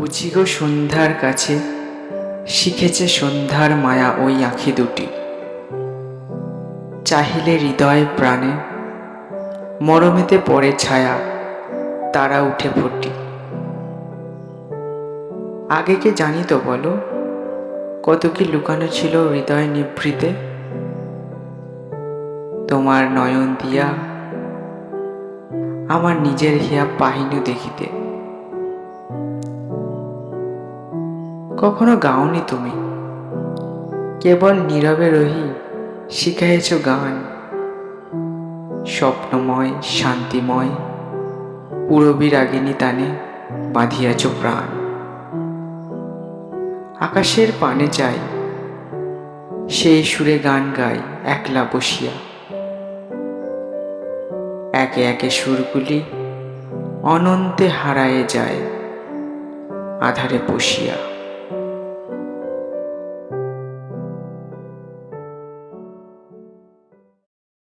বুঝি গো সন্ধ্যার কাছে শিখেছে সন্ধ্যার মায়া ওই আঁখি দুটি, চাহিলে হৃদয় প্রাণে মরমেতে পড়ে ছায়া, তারা উঠে ফুটি। আগে কে জানি তো বলো, কত কি লুকানো ছিল হৃদয় নিভৃতে। তোমার নয়ন দিয়া আমার নিজের হিয়া পাহিনু দেখিতে। কখনো গাওনি তুমি, কেবল নীরবে রহি শিখাইছ গান। স্বপ্নময় শান্তিময় পূরবী রাগিনী তানে বাঁধিয়াছ প্রাণ। আকাশের পানে চাই, সেই সুরে গান গাই একলা বসিয়া। একে একে সুরগুলি অনন্তে হারায়ে যায় আধারে বসিয়া।